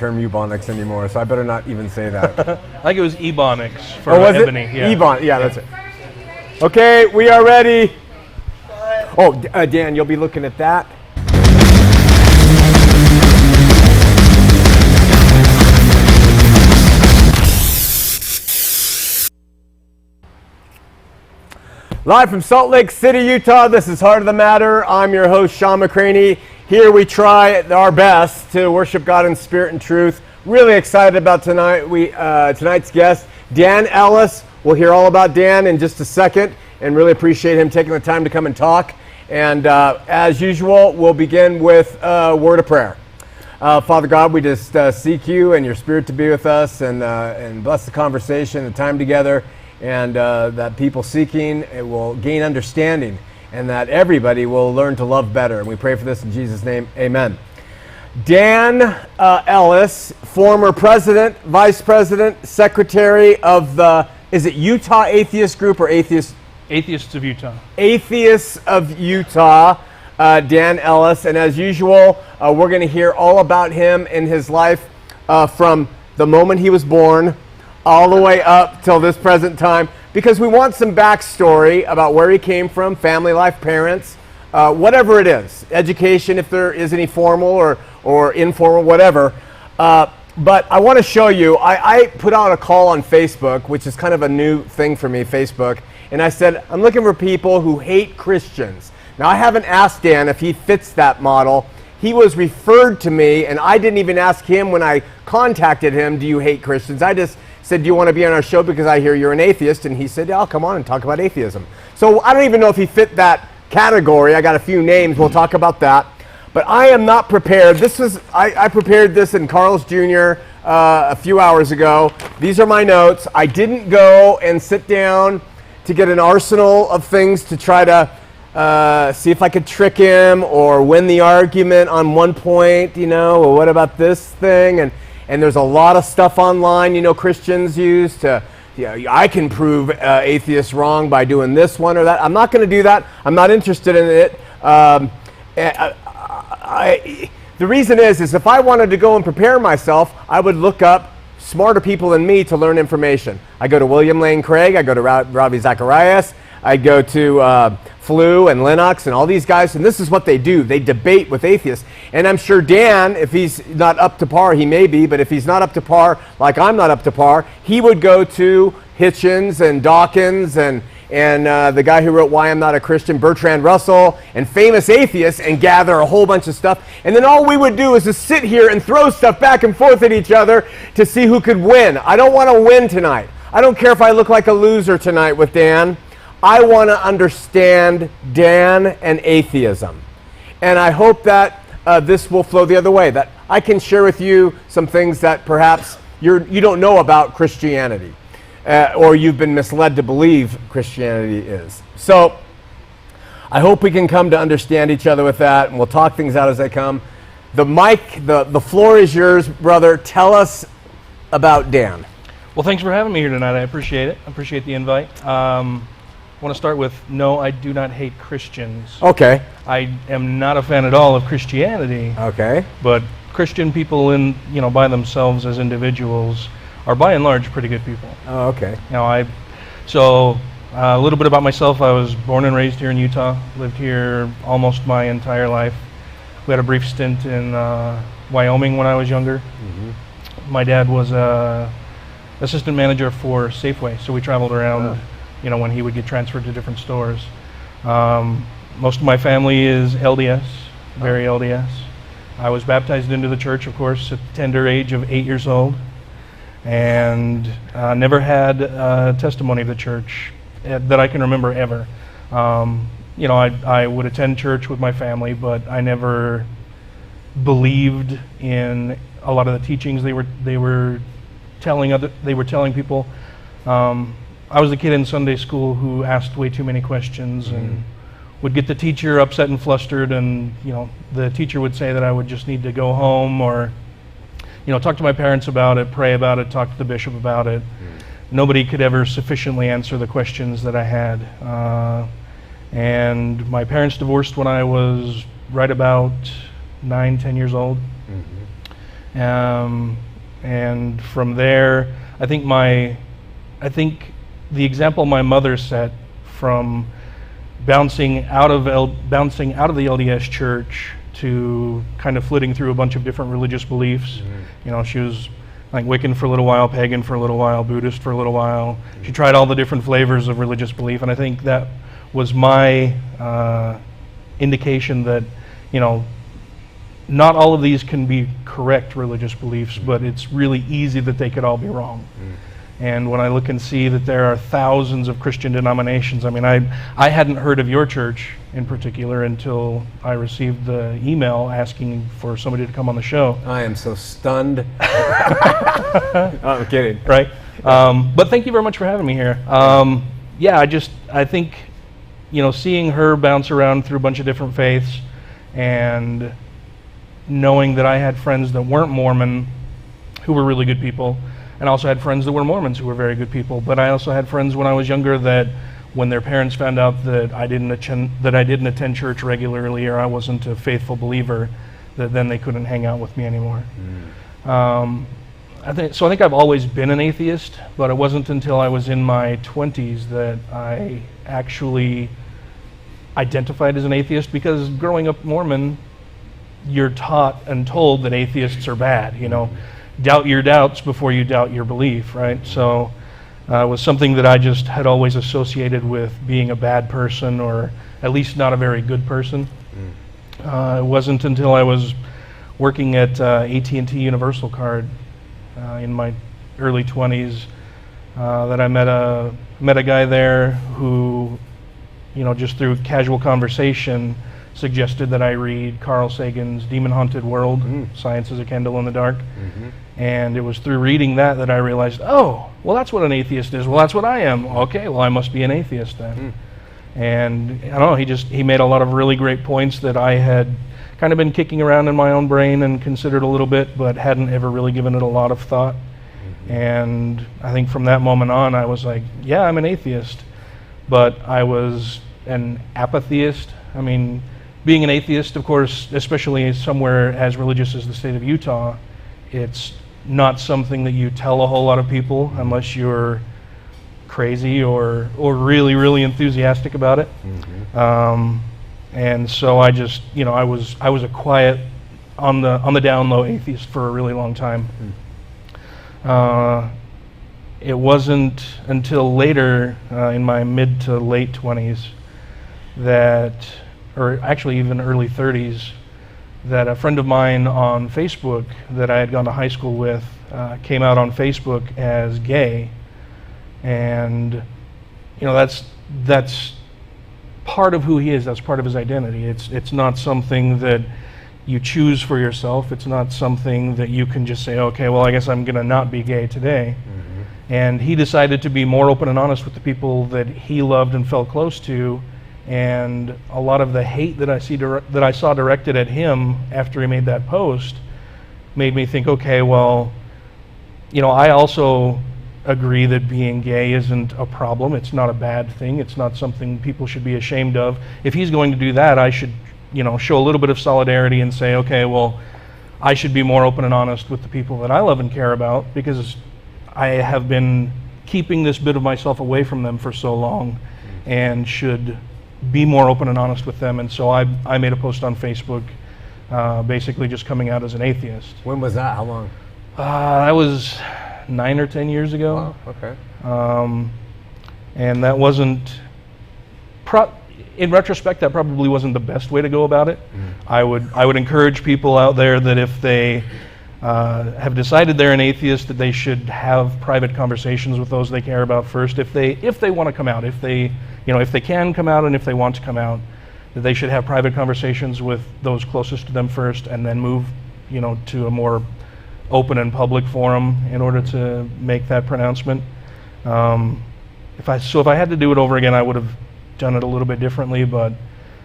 term Ebonics anymore, so I better not even say that. I think it was Ebonics for was Ebony. it? Yeah. Ebon, yeah, that's it. Okay, we are ready. Oh, Dan, you'll be looking at that. Live from Salt Lake City, Utah, this is Heart of the Matter. I'm your host, Shawn McCraney. Here we try our best to worship God in spirit and truth. Really excited about tonight. Tonight's guest, Dan Ellis. We'll hear all about Dan in just a second, and really appreciate him taking the time to come and talk. And as usual, we'll begin with a word of prayer. Father God, we just seek you and your spirit to be with us and bless the conversation, the time together, and that people seeking it will gain understanding, and that everybody will learn to love better. And we pray for this in Jesus' name, amen. Dan Ellis, former president, vice president, secretary of the, is it Utah Atheist Group or Atheists? Atheists of Utah. Atheists of Utah, Dan Ellis. And as usual, we're going to hear all about him and his life from the moment he was born all the way up till this present time, because we want some backstory about where he came from, family life, parents, whatever it is, education, if there is any formal or informal, whatever. But I want to show you, I put out a call on Facebook, which is kind of a new thing for me, Facebook, and I said, I'm looking for people who hate Christians. Now, I haven't asked Dan if he fits that model. He was referred to me, and I didn't even ask him when I contacted him, do you hate Christians? I just said, do you want to be on our show because I hear you're an atheist? And he said, yeah, I'll come on and talk about atheism. So I don't even know if he fit that category. I got a few names. We'll talk about that. But I am not prepared. I prepared this in Carl's Jr. A few hours ago. These are my notes. I didn't go and sit down to get an arsenal of things to try to see if I could trick him or win the argument on one point, or what about this thing? And there's a lot of stuff online, Christians use to, I can prove atheists wrong by doing this one or that. I'm not going to do that. I'm not interested in it. The reason is if I wanted to go and prepare myself, I would look up smarter people than me to learn information. I go to William Lane Craig. I go to Ravi Zacharias. I go to Flew and Lennox and all these guys, and this is what they do. They debate with atheists. And I'm sure Dan, if he's not up to par, he may be, but if he's not up to par, like I'm not up to par, he would go to Hitchens and Dawkins and the guy who wrote Why I'm Not a Christian, Bertrand Russell, and famous atheists, and gather a whole bunch of stuff. And then all we would do is just sit here and throw stuff back and forth at each other to see who could win. I don't want to win tonight. I don't care if I look like a loser tonight with Dan. I want to understand Dan and atheism. And I hope that this will flow the other way, that I can share with you some things that perhaps you don't know about Christianity, or you've been misled to believe Christianity is. So I hope we can come to understand each other with that, and we'll talk things out as they come. The mic, the floor is yours, brother. Tell us about Dan. Well, thanks for having me here tonight. I appreciate it. I appreciate the invite. I want to start with, no, I do not hate Christians. Okay. I am not a fan at all of Christianity. Okay. But Christian people by themselves as individuals are by and large pretty good people. Oh, okay. So a little bit about myself. I was born and raised here in Utah. Lived here almost my entire life. We had a brief stint in Wyoming when I was younger. Mm-hmm. My dad was assistant manager for Safeway, so we traveled around. When he would get transferred to different stores. Most of my family is LDS, very LDS. I was baptized into the church, of course, at the tender age of 8 years old, and never had a testimony of the church that I can remember ever. I would attend church with my family, but I never believed in a lot of the teachings they were telling people. I was a kid in Sunday school who asked way too many questions and would get the teacher upset and flustered, and the teacher would say that I would just need to go home or talk to my parents about it, pray about it, talk to the bishop about it. Nobody could ever sufficiently answer the questions that I had. And my parents divorced when I was right about 9-10 years old. And from there, I think the example my mother set from bouncing out of the LDS church to kind of flitting through a bunch of different religious beliefs. You know, she was like Wiccan for a little while, pagan for a little while, Buddhist for a little while. She tried all the different flavors of religious belief, and I think that was my indication that, you know, not all of these can be correct religious beliefs, but it's really easy that they could all be wrong. And when I look and see that there are thousands of Christian denominations, I mean, I hadn't heard of your church in particular until I received the email asking for somebody to come on the show. I am so stunned. Oh, I'm kidding. Right? But thank you very much for having me here. Yeah, I think, you know, seeing her bounce around through a bunch of different faiths and knowing that I had friends that weren't Mormon who were really good people, and also had friends that were Mormons who were very good people. But I also had friends when I was younger that when their parents found out that I didn't attend church regularly or I wasn't a faithful believer, that then they couldn't hang out with me anymore. I think I've always been an atheist, but it wasn't until I was in my 20s that I actually identified as an atheist, because growing up Mormon, you're taught and told that atheists are bad, you know. Doubt your doubts before you doubt your belief, right? So it was something that I just had always associated with being a bad person, or at least not a very good person. It wasn't until I was working at AT&T Universal Card in my early 20s that I met a guy there who, you know, just through casual conversation suggested that I read Carl Sagan's Demon Haunted World, Science is a Candle in the Dark. And it was through reading that I realized, oh, well, that's what an atheist is. Well, that's what I am. Okay, well, I must be an atheist then. And I don't know, he made a lot of really great points that I had kind of been kicking around in my own brain and considered a little bit, but hadn't ever really given it a lot of thought. And I think from that moment on, I was like, yeah, I'm an atheist. But I was an apatheist. I mean, being an atheist, of course, especially somewhere as religious as the state of Utah, it's not something that you tell a whole lot of people unless you're crazy or really, really enthusiastic about it. And so I just, you know, I was a quiet, on the down low atheist for a really long time. It wasn't until later, in my mid to late 20s, or actually even early 30s, that a friend of mine on Facebook that I had gone to high school with came out on Facebook as gay. And, you know, that's part of who he is. That's part of his identity. It's not something that you choose for yourself. It's not something that you can just say, okay, well, I guess I'm going to not be gay today. And he decided to be more open and honest with the people that he loved and felt close to. And a lot of the hate that I saw directed at him after he made that post made me think, okay, well, you know, I also agree that being gay isn't a problem. It's not a bad thing. It's not something people should be ashamed of. If he's going to do that, I should, you know, show a little bit of solidarity and say, okay, well, I should be more open and honest with the people that I love and care about, because I have been keeping this bit of myself away from them for so long, and should be more open and honest with them. And so I made a post on Facebook basically just coming out as an atheist. When was that? How long? That was 9 or 10 years ago. Wow, okay. And that wasn't, in retrospect, that probably wasn't the best way to go about it. I would encourage people out there that if they have decided they're an atheist, that they should have private conversations with those they care about first. If they want to come out, if they can come out, and if they want to come out, that they should have private conversations with those closest to them first, and then move, you know, to a more open and public forum in order to make that pronouncement. If I had to do it over again, I would have done it a little bit differently, but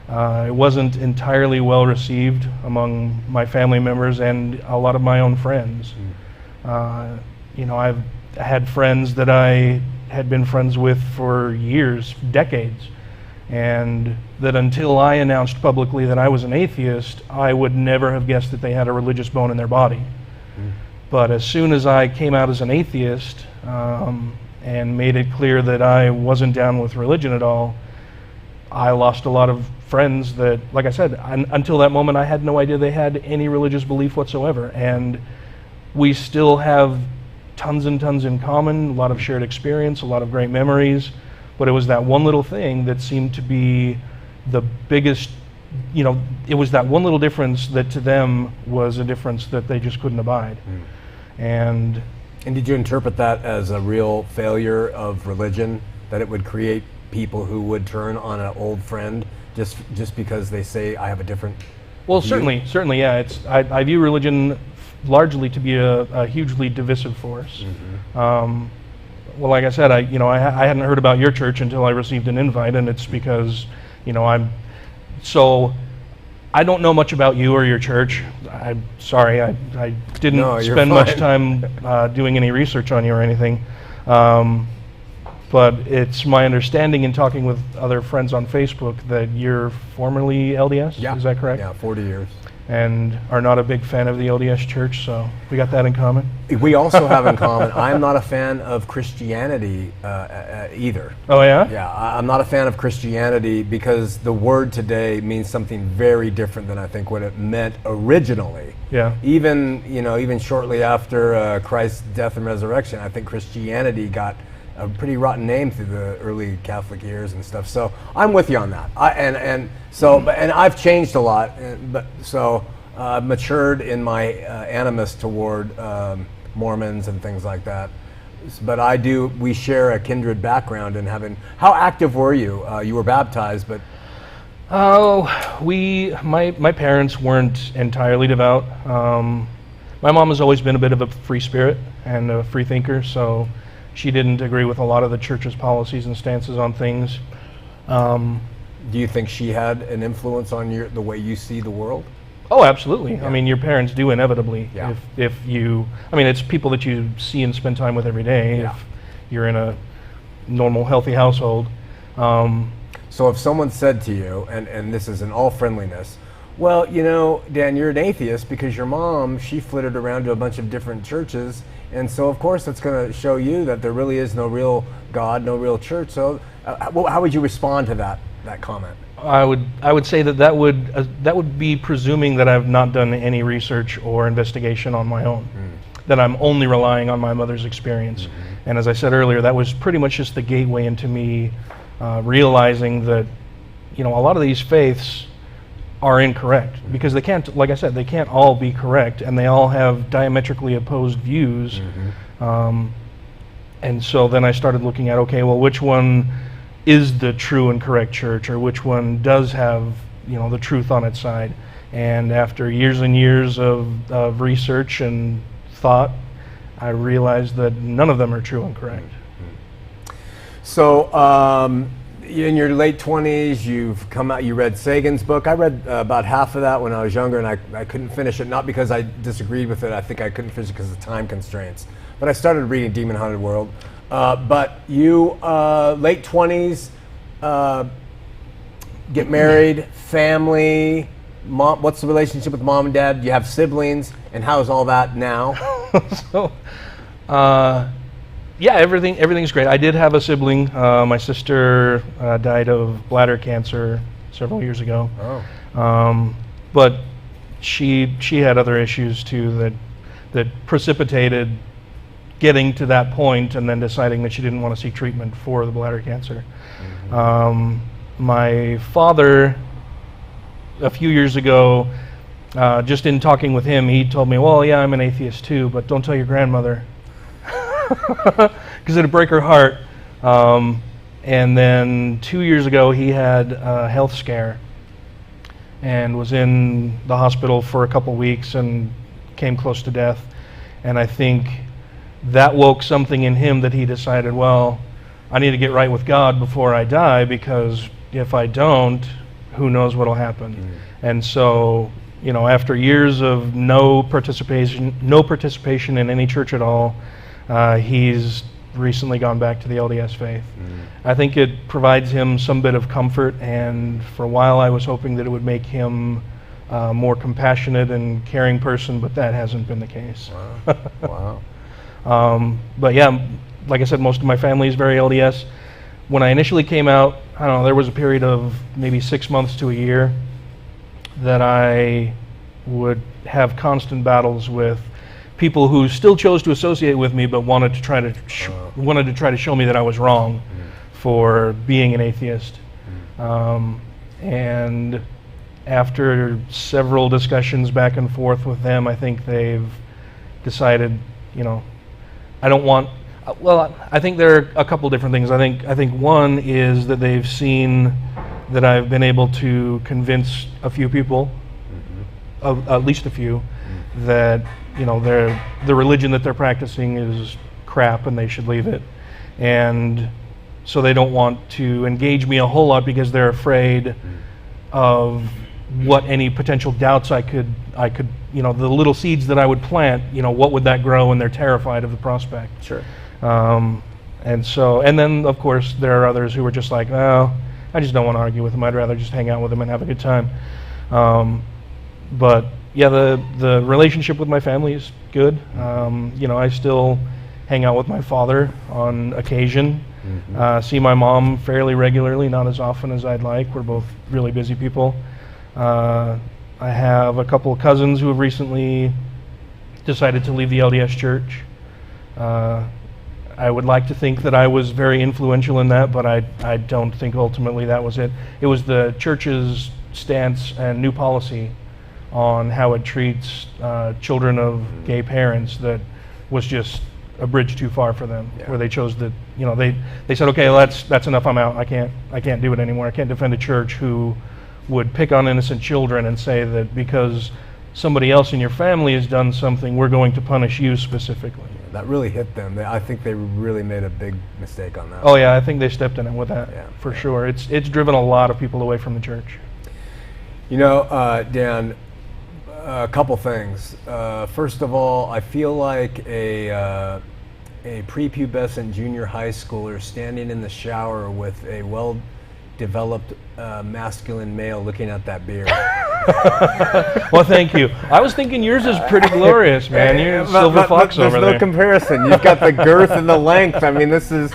it wasn't entirely well received among my family members and a lot of my own friends. You know, I've had friends that I had been friends with for years, decades, and that until I announced publicly that I was an atheist, I would never have guessed that they had a religious bone in their body. But as soon as I came out as an atheist and made it clear that I wasn't down with religion at all, I lost a lot of friends that, like I said, until that moment I had no idea they had any religious belief whatsoever. And we still have tons and tons in common, a lot of shared experience, a lot of great memories, but it was that one little thing that seemed to be the biggest, it was that one little difference that to them was a difference that they just couldn't abide. And did you interpret that as a real failure of religion, that it would create people who would turn on an old friend just because they say, I have a different well, view? certainly, yeah. I view religion largely to be a hugely divisive force. Well, like I said, I hadn't heard about your church until I received an invite, and it's because, I don't know much about you or your church. I'm sorry, I didn't spend much time doing any research on you or anything. But it's my understanding in talking with other friends on Facebook that you're formerly LDS, Yeah. Is that correct? Yeah, 40 years. And are not a big fan of the LDS church, so we got that in common. We also have in common, I'm not a fan of Christianity either. Oh yeah? Yeah, I'm not a fan of Christianity because the word today means something very different than I think what it meant originally. Yeah. Even shortly after Christ's death and resurrection, I think Christianity got a pretty rotten name through the early Catholic years and stuff. So I'm with you on that. And I've changed a lot. I've matured in my animus toward Mormons and things like that. But we share a kindred background in having. How active were you? You were baptized, but. My parents weren't entirely devout. My mom has always been a bit of a free spirit and a free thinker, so she didn't agree with a lot of the church's policies and stances on things. Do you think she had an influence on the way you see the world? Oh, absolutely. Yeah. I mean, your parents do inevitably. Yeah. It's people that you see and spend time with every day. Yeah. If you're in a normal, healthy household. So if someone said to you, and this is in all friendliness, well, Dan, you're an atheist because your mom, she flitted around to a bunch of different churches, and so of course that's going to show you that there really is no real God, no real church. So how would you respond to that comment? I would say that would be presuming that I've not done any research or investigation on my own, that I'm only relying on my mother's experience. And as I said earlier, that was pretty much just the gateway into me realizing that a lot of these faiths are incorrect because they can't, like I said, they can't all be correct, and they all have diametrically opposed views. And so then I started looking at, okay, well, which one is the true and correct church, or which one does have the truth on its side? And after years and years of research and thought, I realized that none of them are true and correct. So in your late 20s, you've come out, you read Sagan's book. I read about half of that when I was younger, and I couldn't finish it, not because I disagreed with it. I think I couldn't finish it because of time constraints. But I started reading Demon Haunted World. But you, late 20s, get married, family, mom. What's the relationship with mom and dad? Do you have siblings, and how's all that now? Yeah, everything's great. I did have a sibling. My sister died of bladder cancer several years ago. But she had other issues too that precipitated getting to that point, and then deciding that she didn't want to seek treatment for the bladder cancer. My father, a few years ago, just in talking with him, he told me, well, yeah, I'm an atheist too, but don't tell your grandmother, because it'd break her heart. And then 2 years ago, he had a health scare and was in the hospital for a couple weeks and came close to death. And I think that woke something in him that he decided, well, I need to get right with God before I die, because if I don't, who knows what'll happen. And so, after years of no participation in any church at all, he's recently gone back to the LDS faith. I think it provides him some bit of comfort, and for a while I was hoping that it would make him more compassionate and caring person, but that hasn't been the case. Wow. Wow. But yeah, like I said, most of my family is very LDS. When I initially came out, I don't know, there was a period of maybe 6 months to a year that I would have constant battles with people who still chose to associate with me, but wanted to try to show me that I was wrong for being an atheist. And after several discussions back and forth with them, I think they've decided, I don't want. Well, I think there are a couple different things. I think one is that they've seen that I've been able to convince a few people, at least a few, that the religion that they're practicing is crap and they should leave it, and so they don't want to engage me a whole lot because they're afraid of what any potential doubts I could the little seeds that I would plant, what would that grow, and they're terrified of the prospect. Sure. And then of course there are others who are just like, oh, I just don't want to argue with them. I'd rather just hang out with them and have a good time. But yeah, the relationship with my family is good. I still hang out with my father on occasion. See my mom fairly regularly, not as often as I'd like. We're both really busy people. I have a couple of cousins who have recently decided to leave the LDS Church. I would like to think that I was very influential in that, but I don't think ultimately that was it. It was the church's stance and new policy on how it treats children of gay parents that was just a bridge too far for them, where they chose that, they said, okay, well, that's enough, I'm out. I can't do it anymore. I can't defend a church who would pick on innocent children and say that because somebody else in your family has done something, we're going to punish you specifically. That really hit them. I think they really made a big mistake on that. Oh yeah, I think they stepped in it with that, for sure. It's driven a lot of people away from the church. Dan, a couple things. First of all, I feel like a prepubescent junior high schooler standing in the shower with a well-developed masculine male looking at that beard. Well, thank you. I was thinking yours is pretty glorious, man. You're a silver fox over there. There's no comparison. You've got the girth and the length. I mean, this is...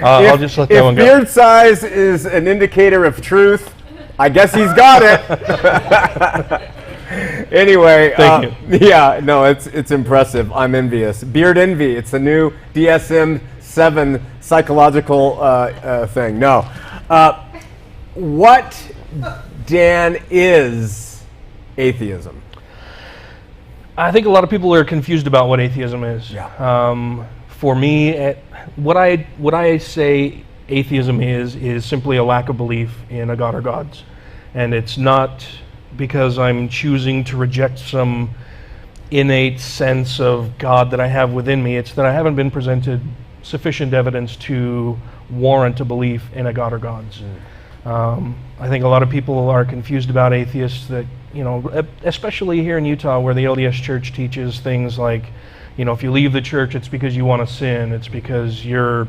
I'll just let that one go. If beard size is an indicator of truth, I guess he's got it. Anyway, thank you. Yeah, no, it's impressive. I'm envious. Beard envy. It's a new DSM-7 psychological thing. No, what, Dan, is atheism? I think a lot of people are confused about what atheism is. Yeah. For me, what I say atheism is simply a lack of belief in a god or gods, and it's not because I'm choosing to reject some innate sense of God that I have within me. It's that I haven't been presented sufficient evidence to warrant a belief in a god or gods. I think a lot of people are confused about atheists that, especially here in Utah where the LDS Church teaches things like, if you leave the church, it's because you want to sin. It's because you're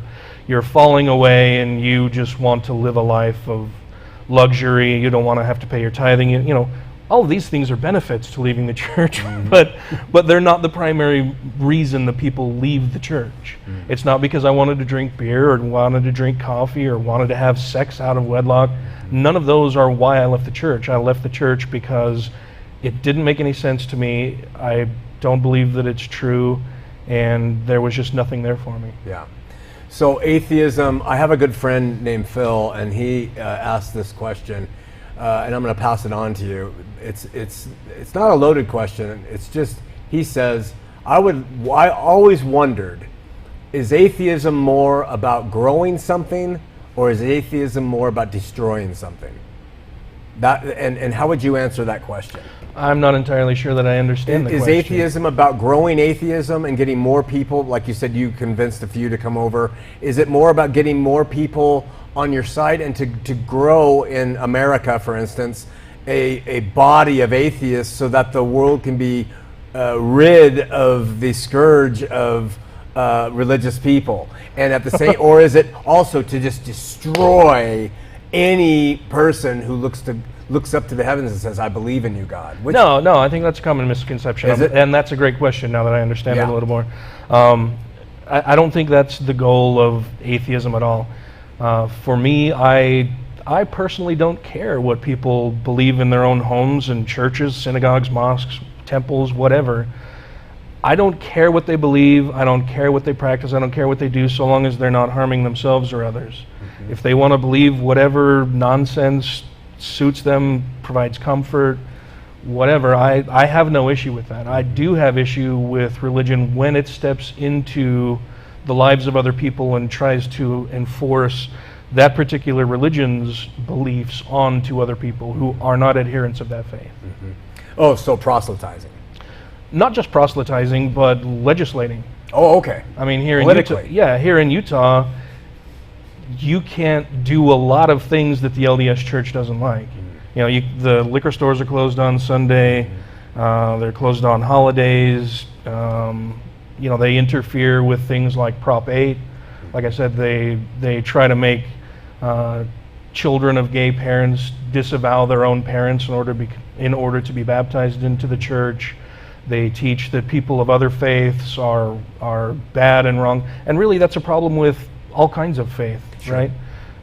falling away and you just want to live a life of luxury. You don't want to have to pay your tithing. All of these things are benefits to leaving the church, but they're not the primary reason the people leave the church. It's not because I wanted to drink beer or wanted to drink coffee or wanted to have sex out of wedlock. None of those are why I left the church. I left the church because it didn't make any sense to me. I don't believe that it's true, and there was just nothing there for me. Yeah. So atheism, I have a good friend named Phil, and he asked this question, and I'm going to pass it on to you. It's not a loaded question. It's just, he says, I always wondered, is atheism more about growing something, or is atheism more about destroying something? And how would you answer that question? I'm not entirely sure that I understand the question. Is atheism about growing atheism and getting more people, like you said, you convinced a few to come over. Is it more about getting more people on your side and to grow in America, for instance, a body of atheists so that the world can be rid of the scourge of religious people, and at the same, or is it also to just destroy any person who looks up to the heavens and says, "I believe in you, God"? No, I think that's a common misconception, and that's a great question. Now that I understand it a little more, I don't think that's the goal of atheism at all. For me, I personally don't care what people believe in their own homes and churches, synagogues, mosques, temples, whatever. I don't care what they believe. I don't care what they practice. I don't care what they do, so long as they're not harming themselves or others. Mm-hmm. If they want to believe whatever nonsense suits them, provides comfort, whatever, I have no issue with that. I do have issue with religion when it steps into the lives of other people and tries to enforce that particular religion's beliefs onto other people who are not adherents of that faith. Mm-hmm. Oh, so proselytizing. Not just proselytizing, but legislating. Oh, okay. I mean, here in Utah, you can't do a lot of things that the LDS Church doesn't like. You know, the liquor stores are closed on Sunday. They're closed on holidays. You know, they interfere with things like Prop 8. Like I said, they try to make children of gay parents disavow their own parents in order to be baptized into the church. They teach that people of other faiths are bad and wrong, and really that's a problem with all kinds of faith, right?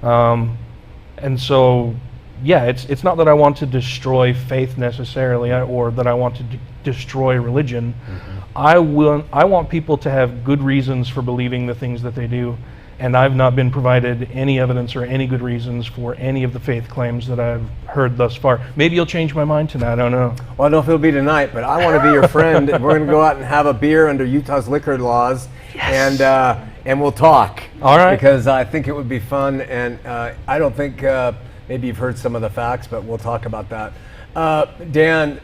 And so, yeah, it's not that I want to destroy faith necessarily, or that I want to destroy religion. Mm-hmm. I want people to have good reasons for believing the things that they do, and I've not been provided any evidence or any good reasons for any of the faith claims that I've heard thus far. Maybe you'll change my mind tonight, I don't know. Well, I don't know if it'll be tonight, but I want to be your friend, and we're going to go out and have a beer under Utah's liquor laws, and we'll talk. All right. Because I think it would be fun, and I don't think, maybe you've heard some of the facts, but we'll talk about that. Dan,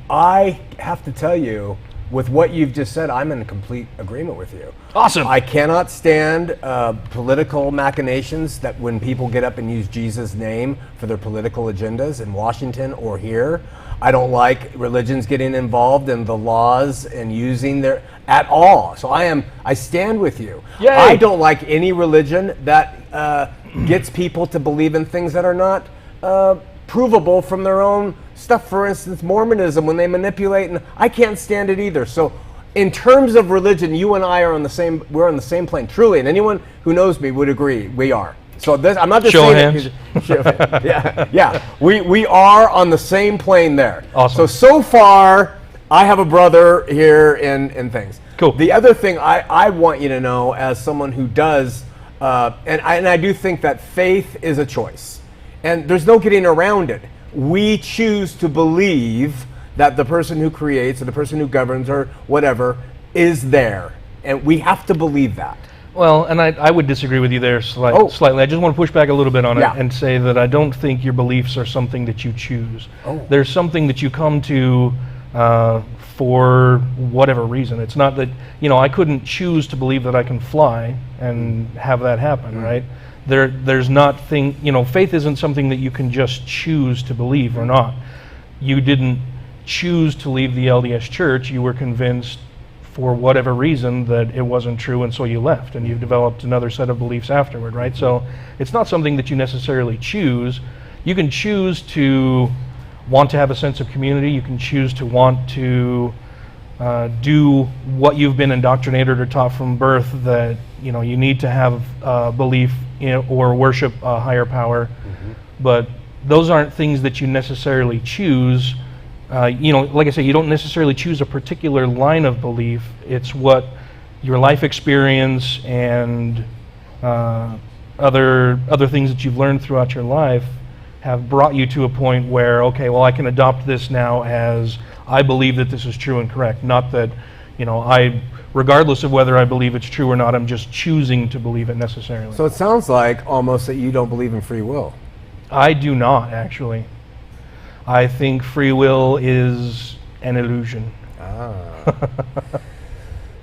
I have to tell you, with what you've just said, I'm in complete agreement with you. Awesome. I cannot stand political machinations that when people get up and use Jesus' name for their political agendas in Washington or here. I don't like religions getting involved in the laws and using their at all. So I stand with you. Yay. I don't like any religion that gets people to believe in things that are not provable from their own stuff. For instance, Mormonism, when they manipulate, and I can't stand it either. So in terms of religion, you and I are we're on the same plane, truly, and anyone who knows me would agree we are. So this, I'm not just Show saying hands. we are on the same plane there. Awesome. So far, I have a brother here in things. Cool. The other thing I want you to know, as someone who does, and I do think that faith is a choice. And there's no getting around it. We choose to believe that the person who creates or the person who governs or whatever is there. And we have to believe that. Well, and I would disagree with you there slightly. I just want to push back a little bit on it and say that I don't think your beliefs are something that you choose. There's something that you come to for whatever reason. It's not that, I couldn't choose to believe that I can fly and have that happen, right? There's not faith isn't something that you can just choose to believe or not. You didn't choose to leave the LDS Church. You were convinced for whatever reason that it wasn't true, and so you left, and you developed another set of beliefs afterward, right? So it's not something that you necessarily choose. You can choose to want to have a sense of community. You can choose to want to do what you've been indoctrinated or taught from birth, that you need to have belief in or worship a higher power. But those aren't things that you necessarily choose. Like I say, you don't necessarily choose a particular line of belief. It's what your life experience and other things that you've learned throughout your life have brought you to a point where, okay, well, I can adopt this now as I believe that this is true and correct. Not that, regardless of whether I believe it's true or not, I'm just choosing to believe it necessarily. So it sounds like almost that you don't believe in free will. I do not, actually. I think free will is an illusion.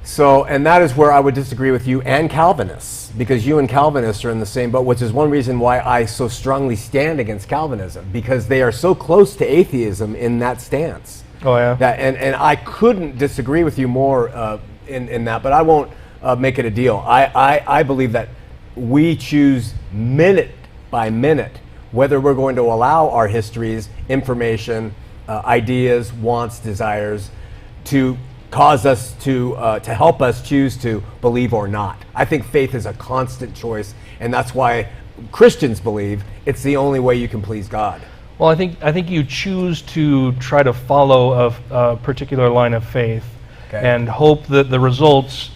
So, and that is where I would disagree with you and Calvinists, because you and Calvinists are in the same boat, which is one reason why I so strongly stand against Calvinism, because they are so close to atheism in that stance. Oh, yeah? And I couldn't disagree with you more in that, but I won't make it a deal. I believe that we choose minute by minute whether we're going to allow our histories, information, ideas, wants, desires to cause us to help us choose to believe or not. I think faith is a constant choice, and that's why Christians believe it's the only way you can please God. Well, I think you choose to try to follow a particular line of faith, and hope that the results.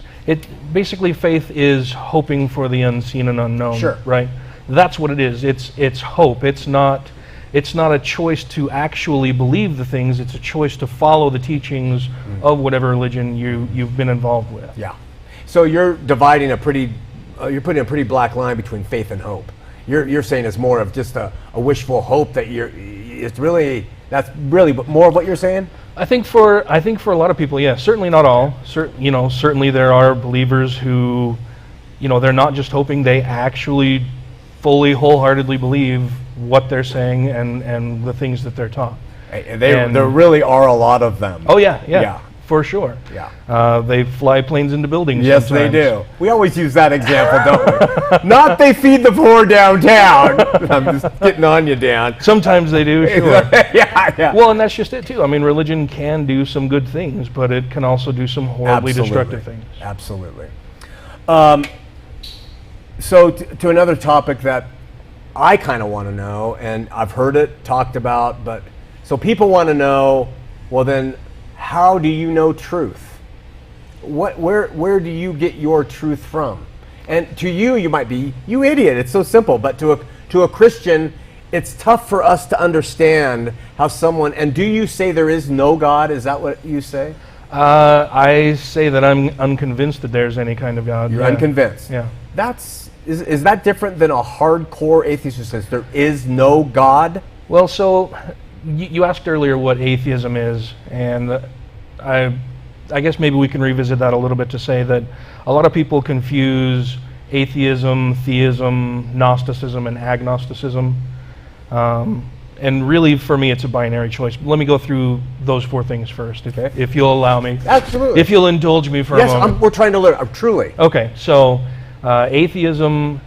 Basically faith is hoping for the unseen and unknown. Sure. Right. That's what it is. It's hope. It's not a choice to actually believe the things. It's a choice to follow the teachings of whatever religion you've been involved with. Yeah. So you're dividing you're putting a pretty black line between faith and hope. You're saying it's more of just a wishful hope that that's really more of what you're saying? I think for a lot of people, yes. Certainly not all. Certainly there are believers who, they're not just hoping, they actually fully, wholeheartedly believe what they're saying and the things that they're taught. There really are a lot of them. Oh yeah. For sure. Yeah. They fly planes into buildings. Yes, sometimes. they do. We always use that example, don't we? Not they feed the poor downtown. I'm just getting on you, Dan. Sometimes they do, sure. Yeah. Well, and that's just it too. I mean, religion can do some good things, but it can also do some horribly destructive things. Absolutely. So to another topic that I kind of want to know, and I've heard it talked about, but so people want to know, well then, how do you know truth? Where do you get your truth from? And to you might be, you idiot, it's so simple. But to a Christian, it's tough for us to understand how someone, and do you say there is no God? Is that what you say? I say that I'm unconvinced that there's any kind of God. You're unconvinced? Yeah. Is that different than a hardcore atheist who says there is no God? Well, so you asked earlier what atheism is, and I guess maybe we can revisit that a little bit to say that a lot of people confuse atheism, theism, Gnosticism, and agnosticism. And really, for me, it's a binary choice. Let me go through those four things first, if you'll allow me. Absolutely. If you'll indulge me for a moment. Yes, we're trying to learn, truly. Okay, so theism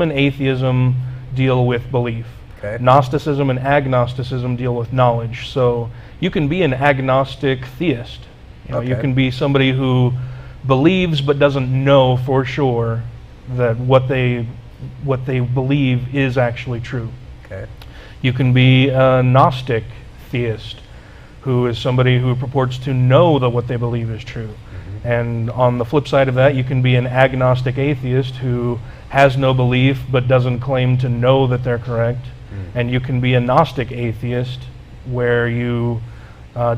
and atheism deal with belief. Okay. Gnosticism and agnosticism deal with knowledge. So you can be an agnostic theist. You can be somebody who believes but doesn't know for sure that what they believe is actually true. Okay. You can be a Gnostic theist, who is somebody who purports to know that what they believe is true. Mm-hmm. And on the flip side of that, you can be an agnostic atheist who has no belief but doesn't claim to know that they're correct. Mm-hmm. And you can be a Gnostic atheist, where you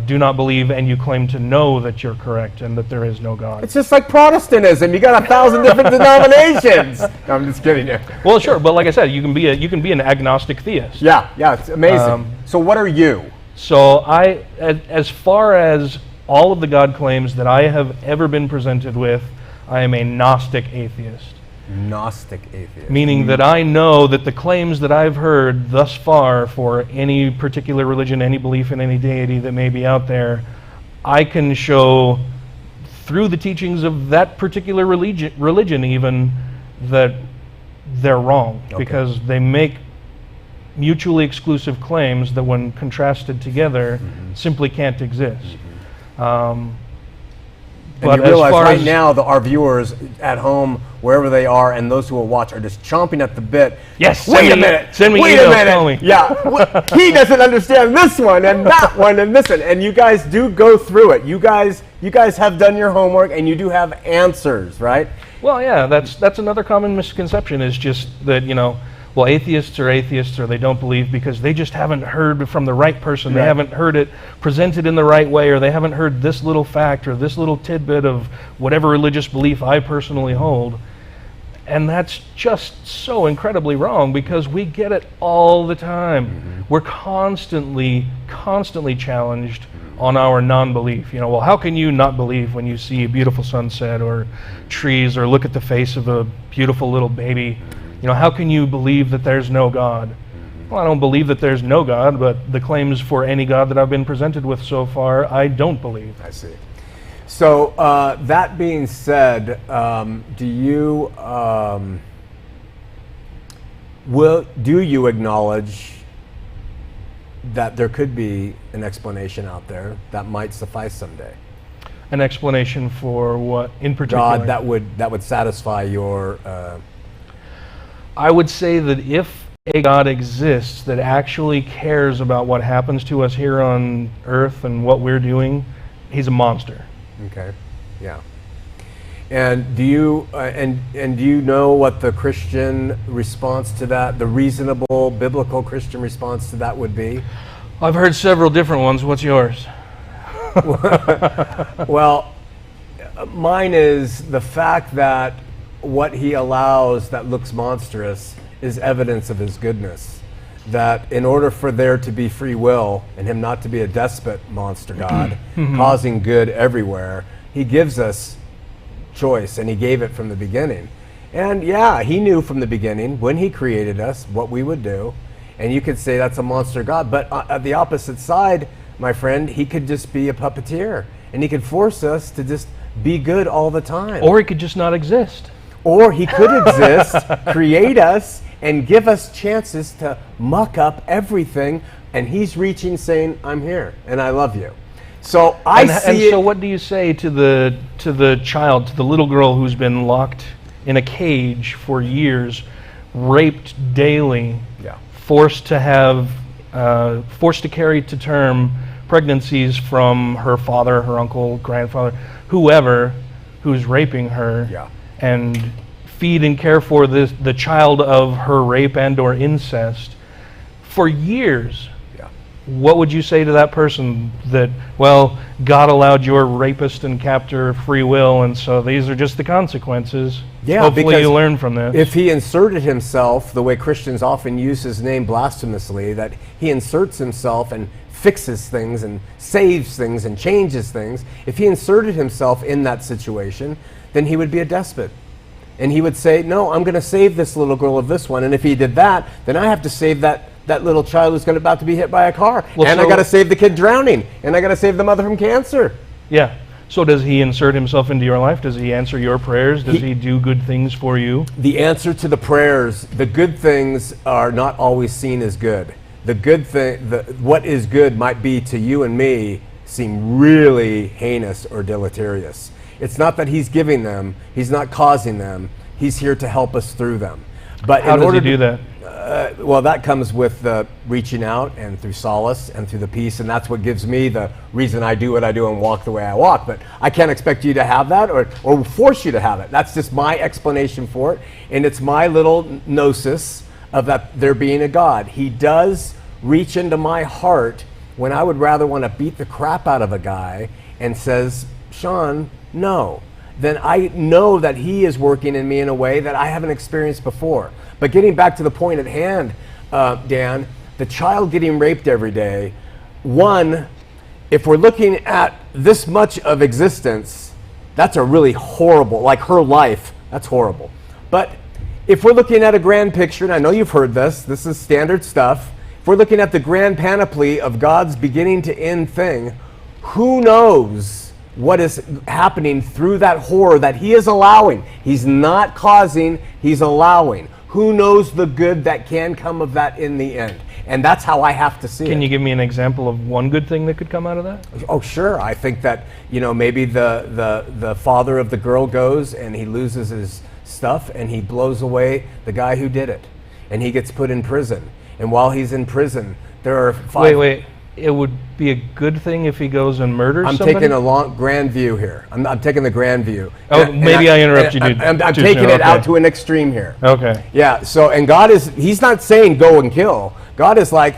do not believe and you claim to know that you're correct and that there is no God. It's just like Protestantism. You got 1,000 different denominations. No, I'm just kidding you. Well, sure, but like I said, you can be an agnostic theist. Yeah, it's amazing. So what are you? So as far as all of the God claims that I have ever been presented with, I am a Gnostic atheist. Gnostic atheist. Meaning that I know that the claims that I've heard thus far for any particular religion, any belief in any deity that may be out there, I can show through the teachings of that particular religion even, that they're wrong. Okay. Because they make mutually exclusive claims that when contrasted together simply can't exist. But you realize right now that our viewers at home, wherever they are, and those who will watch are just chomping at the bit. Yes. Wait a minute. Send me Wait emails, a minute. tell me. Yeah. He doesn't understand this one and that one and this one. And you guys do go through it. You guys have done your homework and you do have answers, right? Well, yeah. That's another common misconception, is just that, well, atheists are atheists, or they don't believe because they just haven't heard from the right person. Right. They haven't heard it presented in the right way, or they haven't heard this little fact or this little tidbit of whatever religious belief I personally hold. And that's just so incredibly wrong, because we get it all the time. We're constantly challenged on our non-belief. Well, how can you not believe when you see a beautiful sunset or trees, or look at the face of a beautiful little baby? How can you believe that there's no God? Well, I don't believe that there's no God, but the claims for any God that I've been presented with so far, I don't believe. I see. So that being said, do you acknowledge that there could be an explanation out there that might suffice someday? An explanation for what in particular? God, that would satisfy your. I would say that if a God exists that actually cares about what happens to us here on Earth and what we're doing, he's a monster. Okay. Yeah. And do you do you know what the Christian response to that, the reasonable biblical Christian response to that would be? I've heard several different ones. What's yours? Well, mine is the fact that what he allows that looks monstrous is evidence of his goodness. That in order for there to be free will and him not to be a despot monster God, causing good everywhere, he gives us choice, and he gave it from the beginning. And yeah, he knew from the beginning when he created us what we would do, and you could say that's a monster God. But at the opposite side, my friend, he could just be a puppeteer, and he could force us to just be good all the time. Or he could just not exist. Or he could exist, create us, and give us chances to muck up everything, and he's reaching saying, I'm here, and I love you. So And so what do you say to the child, to the little girl who's been locked in a cage for years, raped daily, forced to carry to term pregnancies from her father, her uncle, grandfather, whoever who's raping her, and feed and care for the child of her rape and or incest for years? What would you say to that person that, well, God allowed your rapist and captor free will, and so these are just the consequences? Yeah, hopefully you learn from this. If he inserted himself, the way Christians often use his name blasphemously, that he inserts himself and fixes things and saves things and changes things, if he inserted himself in that situation, then he would be a despot. And he would say, no, I'm going to save this little girl of this one, and if he did that, then I have to save that little child who's about to be hit by a car. Well, and I got to save the kid drowning, and I got to save the mother from cancer. Yeah. So does he insert himself into your life? Does he answer your prayers? Does he do good things for you? The answer to the prayers, the good things are not always seen as good. The good thing, what is good might be to you and me seem really heinous or deleterious. It's not that he's giving them, he's not causing them, he's here to help us through them. But how does he do that? Well, that comes with reaching out and through solace and through the peace, and that's what gives me the reason I do what I do and walk the way I walk. But I can't expect you to have that or force you to have it. That's just my explanation for it, and it's my little gnosis of that there being a God. He does reach into my heart when I would rather want to beat the crap out of a guy and says, Shawn, no. Then I know that he is working in me in a way that I haven't experienced before. But getting back to the point at hand, Dan, the child getting raped every day, one, if we're looking at this much of existence, that's a really horrible, like her life, that's horrible. But if we're looking at a grand picture, and I know you've heard this is standard stuff, if we're looking at the grand panoply of God's beginning to end thing, who knows what is happening through that horror that he is allowing? He's not causing, he's allowing. Who knows the good that can come of that in the end? And that's how I have to see it. Can you give me an example of one good thing that could come out of that? Oh, sure. I think that, maybe the father of the girl goes and he loses his stuff and he blows away the guy who did it. And he gets put in prison. And while he's in prison, there are 5... Wait. It would be a good thing if he goes and murders somebody? I'm taking a long, grand view here. I'm taking the grand view. Oh, maybe I interrupted you. I'm taking it out to an extreme here. Okay. Yeah, so, and God he's not saying go and kill. God is like,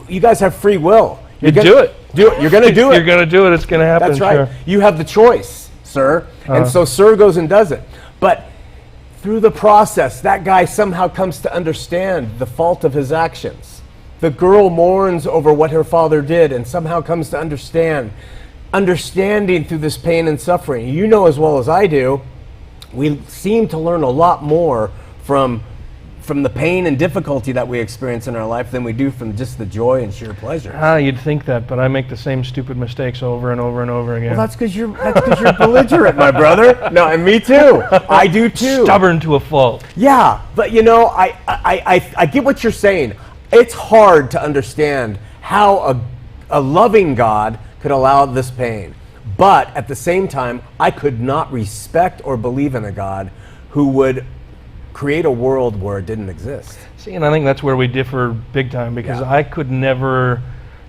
you guys have free will. Do it. Do it. You're going to do it. You're going to do it. It's going to happen. That's right. Sure. You have the choice, sir. And so sir goes and does it. But through the process, that guy somehow comes to understand the fault of his actions. The girl mourns over what her father did and somehow comes to understanding through this pain and suffering. You know as well as I do, we seem to learn a lot more from from the pain and difficulty that we experience in our life than we do from just the joy and sheer pleasure. You'd think that, but I make the same stupid mistakes over and over and over again. Well, that's because you're belligerent, my brother. No, and me too. I do too. Stubborn to a fault. Yeah, but you know, I get what you're saying. It's hard to understand how a loving God could allow this pain. But at the same time, I could not respect or believe in a God who would create a world where it didn't exist. See, and I think that's where we differ big time, because I could never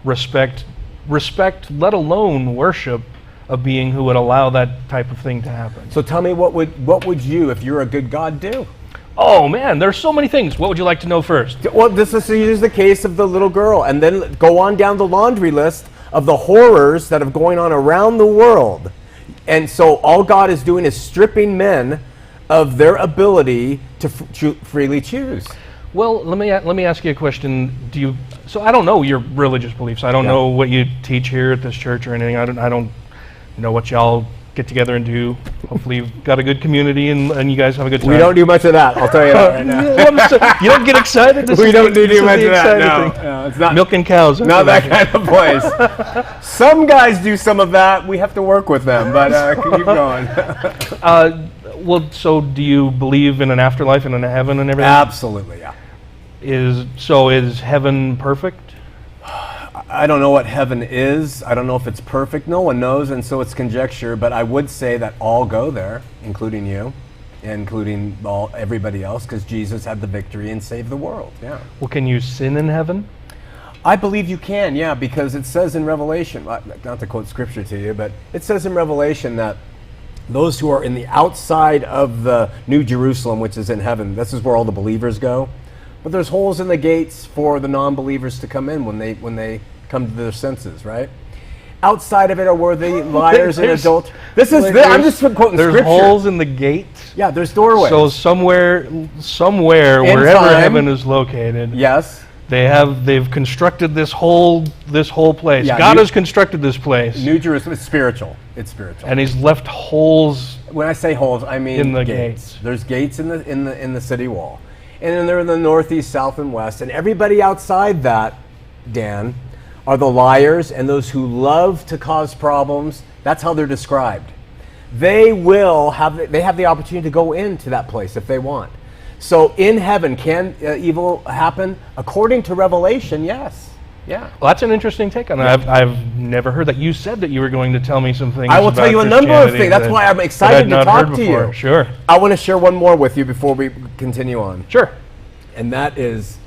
respect, let alone worship, a being who would allow that type of thing to happen. So tell me, what would you, if you're a good God, do? Oh man, there's so many things. What would you like to know first? Well, this is the case of the little girl, and then go on down the laundry list of the horrors that are going on around the world. And so all God is doing is stripping men of their ability to freely choose. Well, let me ask you a question. So I don't know your religious beliefs. I don't know what you teach here at this church or anything. I don't know what y'all get together and do. Hopefully you've got a good community and you guys have a good time. We don't do much of that, I'll tell you that right now. You don't get excited? We don't do much of that, no. It's not milking cows. Not that kind of place. Some guys do some of that. We have to work with them, but keep going. Well, so do you believe in an afterlife and in a heaven and everything? Absolutely, yeah. Is heaven perfect? I don't know what heaven is. I don't know if it's perfect. No one knows, and so it's conjecture. But I would say that all go there, including you, including everybody else, because Jesus had the victory and saved the world. Yeah. Well, can you sin in heaven? I believe you can, yeah, because it says in Revelation, not to quote scripture to you, but it says in Revelation that those who are in the outside of the New Jerusalem, which is in heaven, this is where all the believers go. But there's holes in the gates for the non-believers to come in when they come to their senses, right? Outside of it are where the liars and adulterers. I'm just quoting there's scripture. There's holes in the gates. Yeah, there's doorways. So somewhere, wherever heaven is located. Yes. They've constructed this whole place. Yeah, God has constructed this place. New Jerusalem. It's spiritual. It's spiritual. And He's left holes. When I say holes, I mean in the gates. There's gates in the city wall, and then they're in the northeast, south, and west. And everybody outside that, Dan, are the liars and those who love to cause problems. That's how they're described. They have the opportunity to go into that place if they want. So in heaven, can evil happen? According to Revelation, yes. Yeah. Well, that's an interesting take on that. I've never heard that. You said that you were going to tell me some things. I will tell you a number of things. That's why I'm excited to talk to you. Sure. I want to share one more with you before we continue on. Sure. And that is,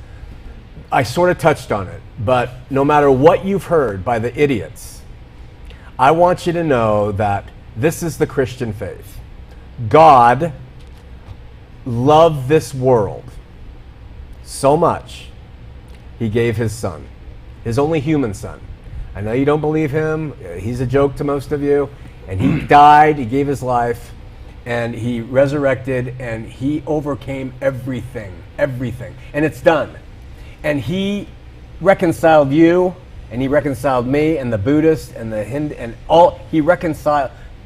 I sort of touched on it, but no matter what you've heard by the idiots, I want you to know that this is the Christian faith. God loved this world so much, He gave His Son, His only human Son. I know you don't believe Him. He's a joke to most of you. And He died, He gave His life, and He resurrected, and He overcame everything. And it's done. And He reconciled you, and He reconciled me, and the Buddhists, and the Hindu, and all.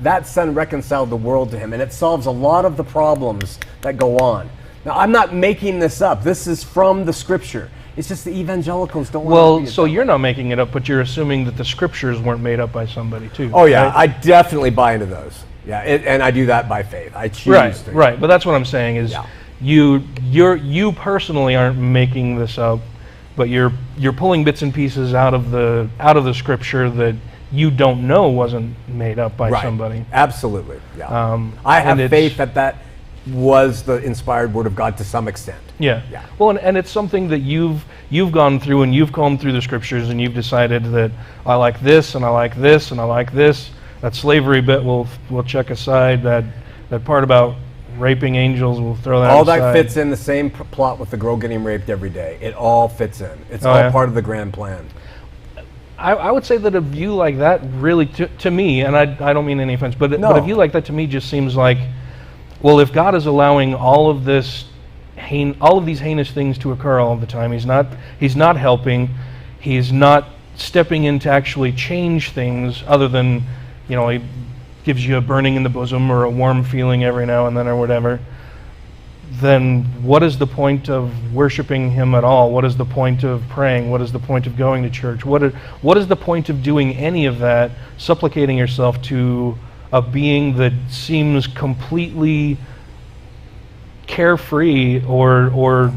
That Son reconciled the world to Him, and it solves a lot of the problems that go on. Now, I'm not making this up. This is from the Scripture. It's just the evangelicals don't want to read it. So you're not making it up, but you're assuming that the Scriptures weren't made up by somebody too. Oh yeah, right? I definitely buy into those. Yeah, and I do that by faith. I choose to. Right. But that's what I'm saying is, you personally aren't making this up, but you're pulling bits and pieces out of the Scripture that you don't know wasn't made up by somebody. Absolutely. Yeah. I have faith that was the inspired Word of God to some extent. Yeah. Well, and it's something that you've gone through, and you've combed through the Scriptures, and you've decided that I like this, and I like this, and I like this. That slavery bit we'll check aside. That part about raping angels, we'll throw that all aside. That fits in the same plot with the girl getting raped every day. It all fits in. It's all part of the grand plan. I would say that a view like that really, to me, and I don't mean any offense, but a view like that to me just seems like, well, if God is allowing all of these heinous things to occur all the time, He's not helping, He's not stepping in to actually change things other than, He gives you a burning in the bosom or a warm feeling every now and then or whatever. then what is the point of worshiping him at all? What is the point of praying? What is the point of going to church? What is the point of doing any of that, supplicating yourself to a being that seems completely carefree or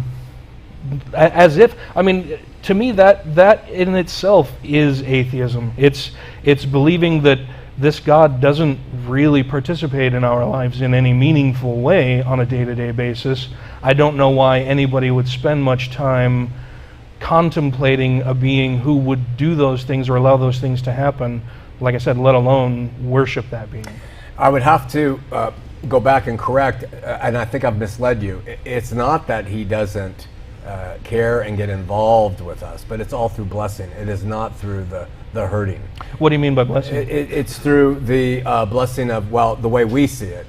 as if, I mean, to me that in itself is atheism. It's believing that this God doesn't really participate in our lives in any meaningful way on a day-to-day basis. I don't know why anybody would spend much time contemplating a being who would do those things or allow those things to happen, like I said, let alone worship that being. I would have to go back and correct, and I think I've misled you. It's not that he doesn't care and get involved with us, but it's all through blessing. It is not through the hurting. What do you mean by blessing? It's through the blessing of, well, the way we see it,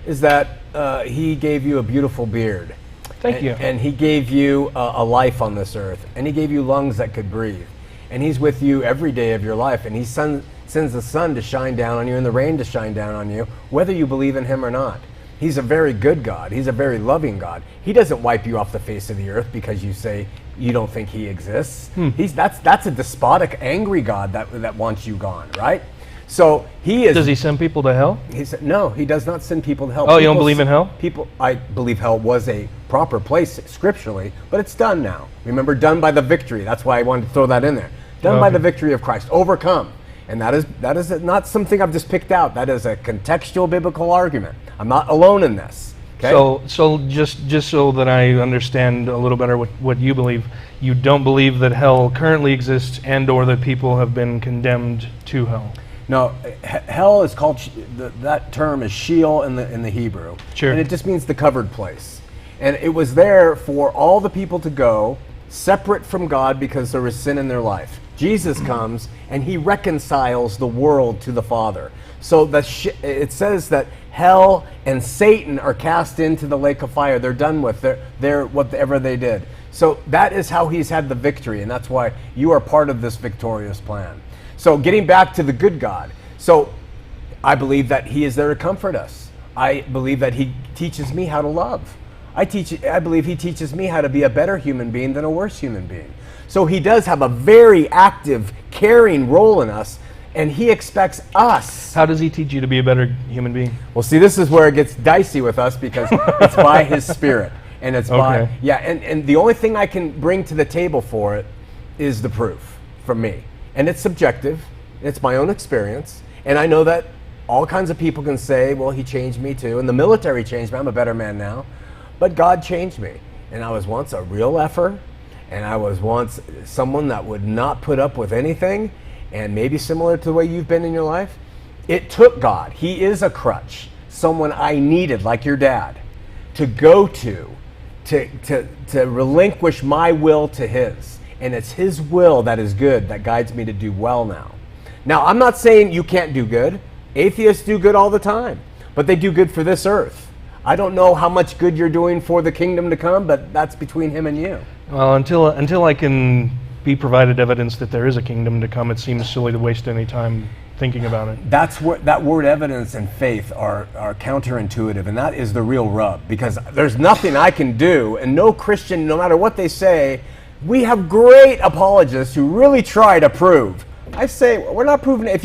is that he gave you a beautiful beard. Thank you. And he gave you a life on this earth, and he gave you lungs that could breathe. And he's with you every day of your life, and he sends the sun to shine down on you and the rain to shine down on you, whether you believe in him or not. He's a very good God. He's a very loving God. He doesn't wipe you off the face of the earth because you say you don't think he exists. That's a despotic, angry God that wants you gone, right? So he is. Does he send people to hell? He said no. He does not send people to hell. Oh, you don't believe in hell? I believe hell was a proper place scripturally, but it's done now. Remember, done by the victory. That's why I wanted to throw that in there. Done by the victory of Christ, overcome. And that is not something I've just picked out. That is a contextual biblical argument. I'm not alone in this. Okay? So just so that I understand a little better what you believe, you don't believe that hell currently exists and or that people have been condemned to hell. No, hell is called, that term is Sheol in the Hebrew. Sure. And it just means the covered place. And it was there for all the people to go separate from God because there was sin in their life. Jesus comes and he reconciles the world to the Father. So it says that hell and Satan are cast into the lake of fire. They're done with their whatever they did. So that is how he's had the victory, and that's why you are part of this victorious plan. So getting back to the good God. So I believe that he is there to comfort us. I believe that he teaches me how to love. I believe he teaches me how to be a better human being than a worse human being. So he does have a very active, caring role in us, and he expects us. How does he teach you to be a better human being? Well, see, this is where it gets dicey with us because it's by his Spirit. And it's by, and the only thing I can bring to the table for it is the proof from me. And it's subjective, it's my own experience, and I know that all kinds of people can say, well, he changed me too, and the military changed me, I'm a better man now. But God changed me, and I was once a real effer, and I was once someone that would not put up with anything, and maybe similar to the way you've been in your life. It took God. He is a crutch, someone I needed, like your dad, to go to relinquish my will to his. And it's his will that is good that guides me to do well now. Now, I'm not saying you can't do good. Atheists do good all the time, but they do good for this earth. I don't know how much good you're doing for the kingdom to come, but that's between him and you. Well, until I can be provided evidence that there is a kingdom to come, it seems silly to waste any time thinking about it. That's where that word evidence and faith are counterintuitive, and that is the real rub, because there's nothing I can do, and no Christian, no matter what they say, we have great apologists who really try to prove. I say, we're not proving it. If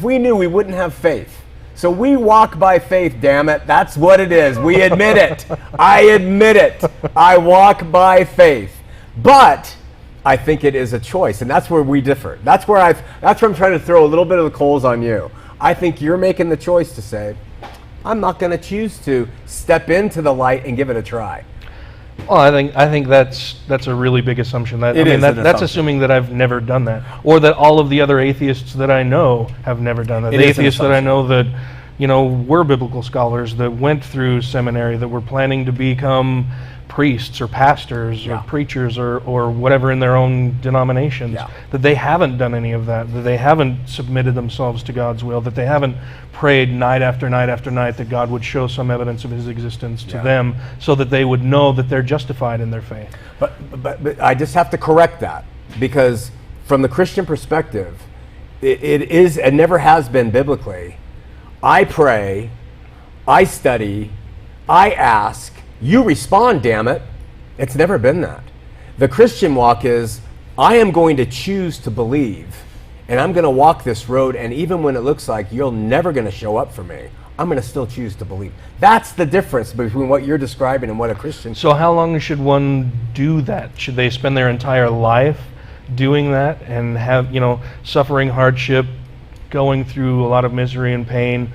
we knew, we wouldn't have faith. So we walk by faith, damn it. That's what it is. We admit it. I admit it. I walk by faith. But I think it is a choice, and that's where we differ. That's where I'm trying to throw a little bit of the coals on you. I think you're making the choice to say, I'm not going to choose to step into the light and give it a try. Well, I think that's a really big assumption. That's assuming that I've never done that, or that all of the other atheists that I know have never done that. The atheists that I know that, were biblical scholars, that went through seminary, that were planning to become priests or pastors or preachers or whatever in their own denominations, that they haven't done any of that they haven't submitted themselves to God's will, that they haven't prayed night after night after night that God would show some evidence of his existence to them so that they would know that they're justified in their faith. But I just have to correct that, because from the Christian perspective, it is and never has been biblically. I pray, I study, I ask, you respond, damn it. It's never been that. The Christian walk is, I am going to choose to believe, and I'm going to walk this road, and even when it looks like you're never going to show up for me, I'm going to still choose to believe. That's the difference between what you're describing and what a Christian. So how long should one do that? Should they spend their entire life doing that and have, suffering hardship, going through a lot of misery and pain,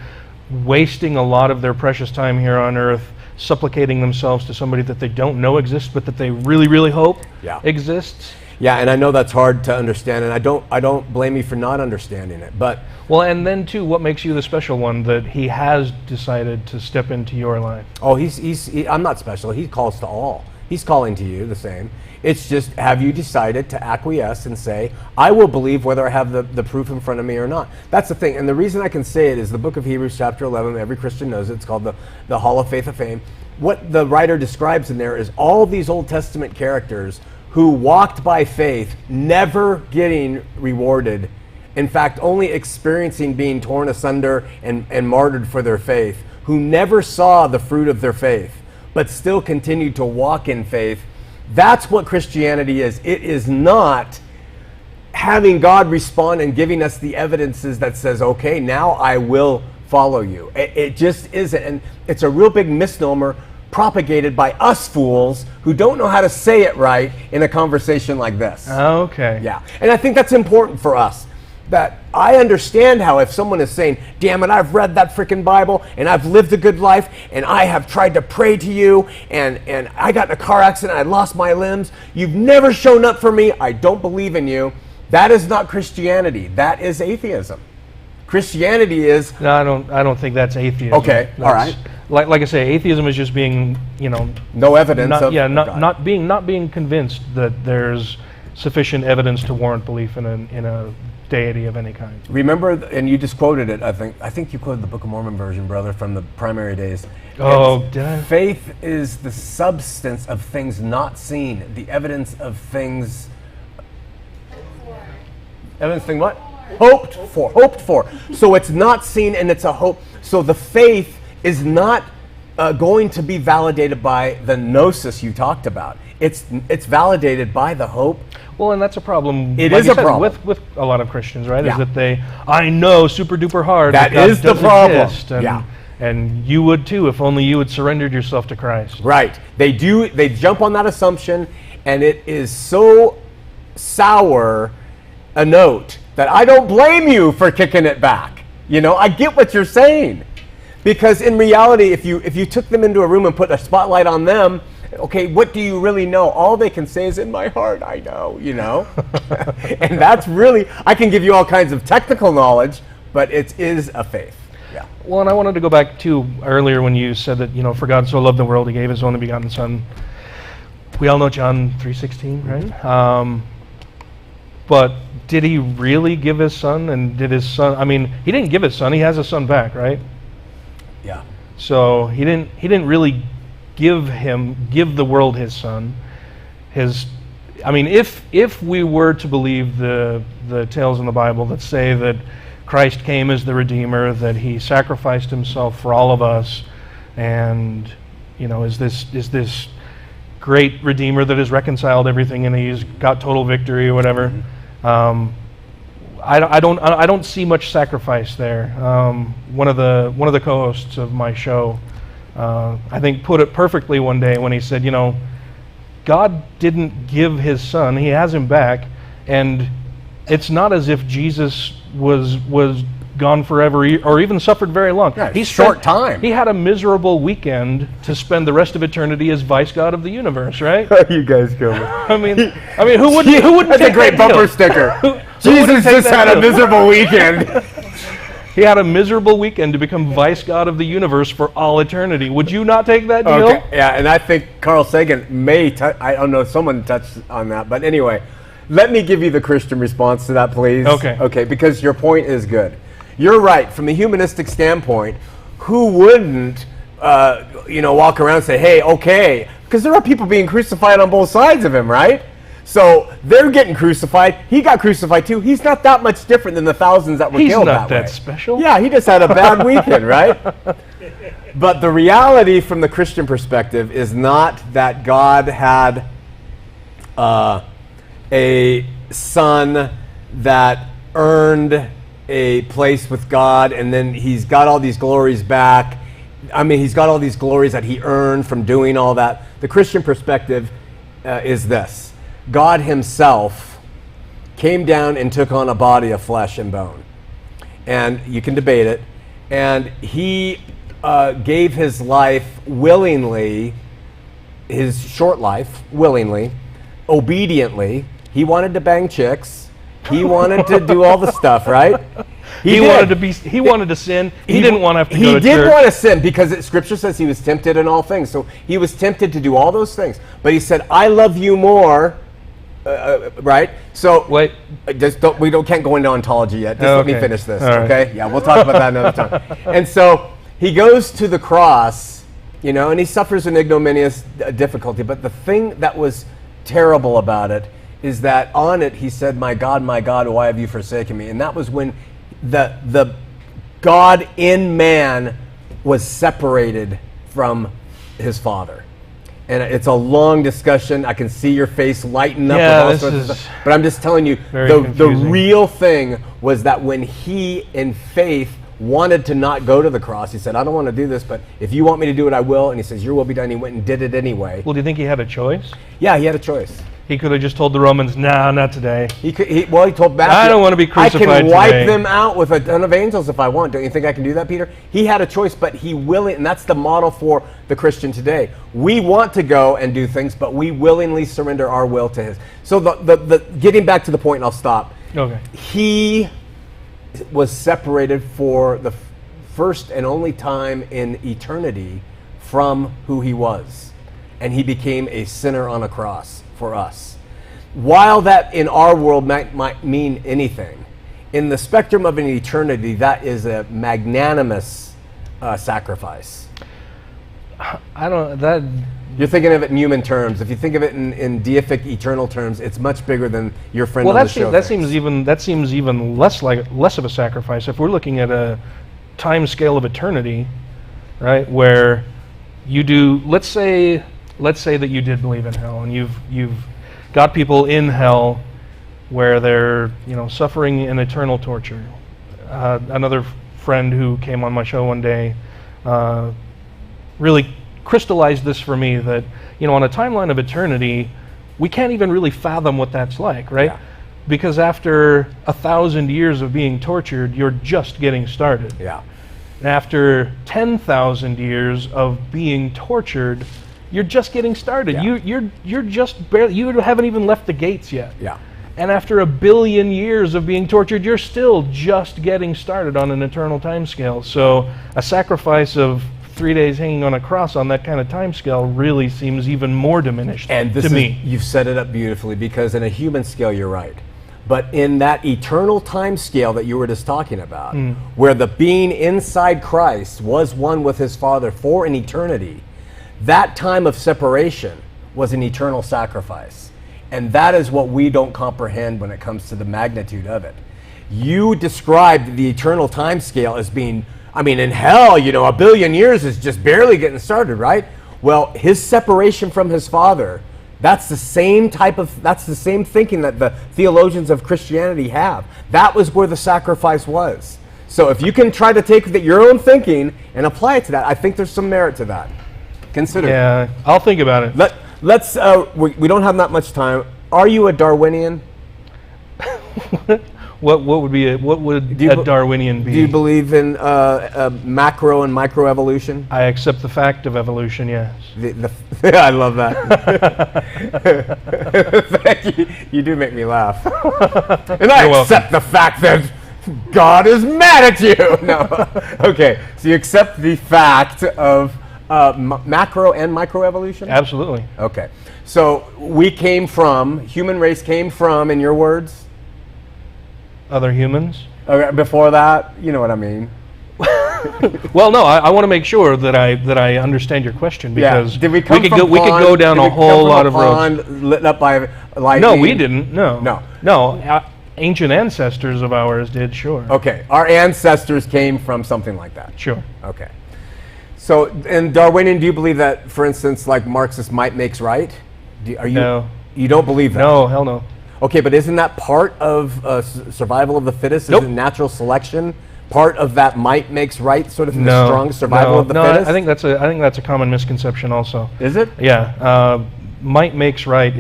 wasting a lot of their precious time here on earth, supplicating themselves to somebody that they don't know exists, but that they really, really hope exists? Yeah, and I know that's hard to understand, and I don't blame you for not understanding it. But well, and then too, what makes you the special one that he has decided to step into your life? Oh, I'm not special. He calls to all. He's calling to you the same. It's just, have you decided to acquiesce and say, I will believe whether I have the proof in front of me or not? That's the thing. And the reason I can say it is the book of Hebrews chapter 11, every Christian knows it. It's called the Hall of Faith of Fame. What the writer describes in there is all these Old Testament characters who walked by faith, never getting rewarded. In fact, only experiencing being torn asunder and martyred for their faith, who never saw the fruit of their faith, but still continued to walk in faith. That's what Christianity is. It is not having God respond and giving us the evidences that says, okay, now I will follow you. It just isn't. And it's a real big misnomer propagated by us fools who don't know how to say it right in a conversation like this. Okay. Yeah. And I think that's important for us. That I understand how if someone is saying, damn it, I've read that freaking Bible and I've lived a good life and I have tried to pray to you and I got in a car accident, I lost my limbs, you've never shown up for me, I don't believe in you. That is not Christianity. That is atheism. Christianity is... No, I don't think that's atheism. Okay, all right. Like I say, atheism is just being, no evidence not being convinced that there's sufficient evidence to warrant belief in a deity of any kind. Remember, and you just quoted it, I think you quoted the Book of Mormon version, brother, from the primary days. Oh, did I? Faith is the substance of things not seen, the evidence of things... Evidence thing what? Hoped for. So it's not seen and it's a hope. So the faith is not going to be validated by the gnosis you talked about. It's validated by the hope. Well, and that's a problem. It is a problem with a lot of Christians, right? Yeah. Is that I know super duper hard that God is the does problem. Exist, and you would too if only you had surrendered yourself to Christ. Right. They jump on that assumption, and it is so sour a note that I don't blame you for kicking it back. I get what you're saying. Because in reality, if you took them into a room and put a spotlight on them, okay, what do you really know? All they can say is, in my heart, I know, And that's really, I can give you all kinds of technical knowledge, but it is a faith. Yeah. Well, and I wanted to go back to earlier when you said that, for God so loved the world, he gave his only begotten son. We all know John 3:16, right? But did he really give his son? And did his son, he didn't give his son, he has his son back, right? Yeah. So he didn't really give the world his son. If we were to believe the tales in the Bible that say that Christ came as the Redeemer, that he sacrificed himself for all of us, and is this great Redeemer that has reconciled everything and he's got total victory or whatever. Mm-hmm. I don't see much sacrifice there. One of the co-hosts of my show, I think, put it perfectly one day when he said, God didn't give his son; he has him back, and it's not as if Jesus was gone forever or even suffered very long. Yeah, short time. He had a miserable weekend to spend the rest of eternity as vice god of the universe, right? You guys go. I mean, who wouldn't? That's a great bumper sticker. Jesus just had a miserable weekend. He had a miserable weekend to become vice god of the universe for all eternity. Would you not take that deal? Okay. Yeah, and I think Carl Sagan may. I don't know. Someone touched on that, but anyway, let me give you the Christian response to that, please. Okay. Okay, because your point is good. You're right. From a humanistic standpoint, who wouldn't, walk around and say, "Hey, okay," because there are people being crucified on both sides of him, right? So they're getting crucified. He got crucified too. He's not that much different than the thousands that were killed that way. He's not that special. Yeah, he just had a bad weekend, right? But the reality from the Christian perspective is not that God had a son that earned a place with God, and then he's got all these glories back. I mean, he's got all these glories that he earned from doing all that. The Christian perspective is this: God himself came down and took on a body of flesh and bone. And you can debate it. And he gave his life willingly, his short life willingly, obediently. He wanted to bang chicks. He wanted to do all the stuff, right? He wanted to sin. He didn't want to have to go to church. He did want to sin because Scripture says he was tempted in all things. So he was tempted to do all those things. But he said, I love you more, right? So wait, can't go into ontology yet. Just let me finish this, all okay? Right. Yeah, we'll talk about that another time. And so he goes to the cross, and he suffers an ignominious difficulty. But the thing that was terrible about it is that on it he said, my God, why have you forsaken me? And that was when the God in man was separated from his Father. And it's a long discussion. I can see your face lighten up with all sorts of stuff. But I'm just telling you, the real thing was that when he, in faith, wanted to not go to the cross, he said, I don't want to do this, but if you want me to do it, I will. And he says, your will be done. He went and did it anyway. Well, do you think he had a choice? Yeah, he had a choice. He could have just told the Romans, nah, not today. He told Matthew, I don't want to be crucified I can wipe today. them out with a ton of angels if I want. Don't you think I can do that, Peter? He had a choice, but he willingly, and that's the model for the Christian today. We want to go and do things, but we willingly surrender our will to his. So the getting back to the point, and I'll stop. Okay. He was separated for the first and only time in eternity from who he was. And he became a sinner on a cross for us. While that in our world might mean anything, in the spectrum of an eternity, that is a magnanimous sacrifice. You're thinking of it in human terms. If you think of it in deific eternal terms, it's much bigger than your friend on the show. That seems even less of a sacrifice. If we're looking at a time scale of eternity, right, where you do, let's say that you did believe in hell, and you've got people in hell where they're suffering in eternal torture. Another friend who came on my show one day really crystallized this for me, that on a timeline of eternity, we can't even really fathom what that's like, right? Yeah. Because after 1,000 years of being tortured, you're just getting started. Yeah. And after 10,000 years of being tortured, you're just getting started. Yeah. You're just barely, you haven't even left the gates yet. Yeah. And after 1 billion years of being tortured, you're still just getting started on an eternal time scale. So a sacrifice of 3 days hanging on a cross on that kind of time scale really seems even more diminished to me. You've set it up beautifully, because in a human scale, you're right. But in that eternal time scale that you were just talking about, where the being inside Christ was one with his Father for an eternity, that time of separation was an eternal sacrifice. And that is what we don't comprehend when it comes to the magnitude of it. You described the eternal time scale as being, in hell, 1 billion years is just barely getting started, right? Well, his separation from his Father, that's the same thinking that the theologians of Christianity have. That was where the sacrifice was. So if you can try to take your own thinking and apply it to that, I think there's some merit to that. Consider. Yeah, I'll think about it. Let's. We don't have that much time. Are you a Darwinian? What would a Darwinian be? Do you believe in macro and microevolution? I accept the fact of evolution. Yes. I love that. Thank you. You do make me laugh. And I accept the fact that God is mad at you. No. Okay. So you accept the fact of macro and microevolution? Absolutely. Okay. So human race came from, in your words? Other humans? Before that, you know what I mean. Well, no, I want to make sure that I understand your question, because Did we could go down a whole lot of roads. Lit up by lightning? No, we didn't. No. Ancient ancestors of ours did, sure. Okay, our ancestors came from something like that. Sure. Okay. So, in Darwinian, do you believe that, for instance, like Marxist might makes right? No. You don't believe that? No, hell no. Okay, but isn't that part of survival of the fittest? Nope. Isn't natural selection part of that might makes right sort of the strong survival of the fittest? I think that's a common misconception also. Is it? Yeah. Might makes right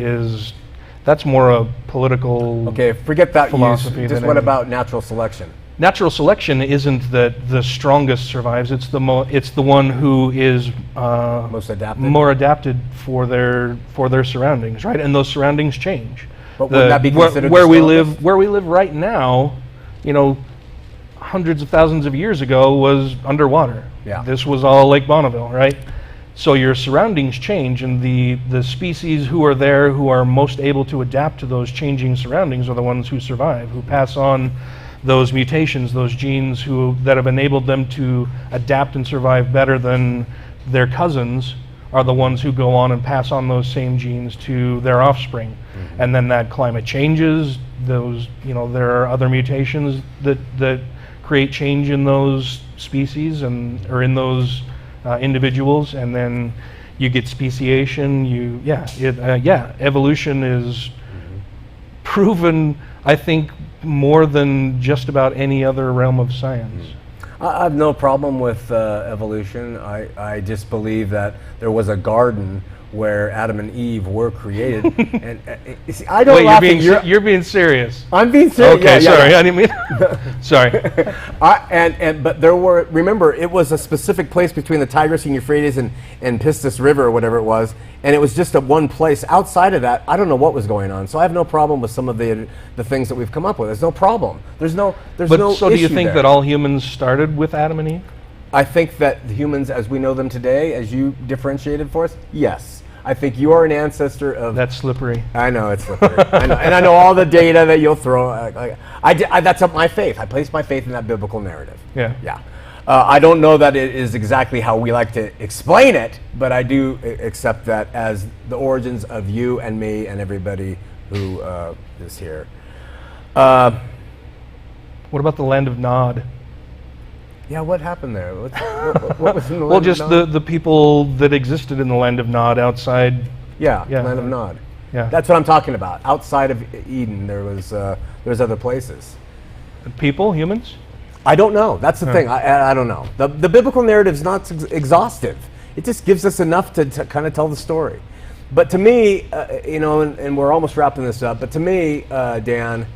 that's more a political Okay, forget that philosophy. Just what about natural selection? Natural selection isn't that the strongest survives. It's the one who is Most adapted? more adapted for their surroundings, right? And those surroundings change. But wouldn't that be considered where the we strongest? live right now? Hundreds of thousands of years ago was underwater. Yeah. This was all Lake Bonneville, right? So your surroundings change, and the species who are there, who are most able to adapt to those changing surroundings, are the ones who survive, who pass on those mutations, those genes that have enabled them to adapt and survive better than their cousins, are the ones who go on and pass on those same genes to their offspring. Mm-hmm. And then that climate changes, there are other mutations that create change in those species or in those individuals, and then you get speciation. Evolution is proven, I think, more than just about any other realm of science. I have no problem with evolution. I just believe that there was a garden where Adam and Eve were created. And you see, I don't laugh at you. You're being serious. I'm being serious. Okay, yeah, sorry, yeah. I didn't mean. Sorry. But there were. Remember, it was a specific place between the Tigris and Euphrates and Pistis River or whatever it was, and it was just at one place. Outside of that, I don't know what was going on. So I have no problem with some of the things that we've come up with. There's no problem. There's no So do you issue think there. that all humans started with Adam and Eve? I think that the humans, as we know them today, as you differentiated for us, yes. I think you are an ancestor of... That's slippery. I know, it's slippery. And I know all the data that you'll throw. That's up my faith. I place my faith in that biblical narrative. Yeah. Yeah. I don't know that it is exactly how we like to explain it, but I do accept that as the origins of you and me and everybody who is here. What about the land of Nod? Yeah, what happened there? What was in the land Well, of just Nod? the people that existed in the land of Nod outside. Yeah, land of Nod. Yeah. That's what I'm talking about. Outside of Eden, there's other places. People, humans? I don't know. That's the thing. I don't know. The biblical narrative is not exhaustive. It just gives us enough to kind of tell the story. But to me, and we're almost wrapping this up, but to me, Dan,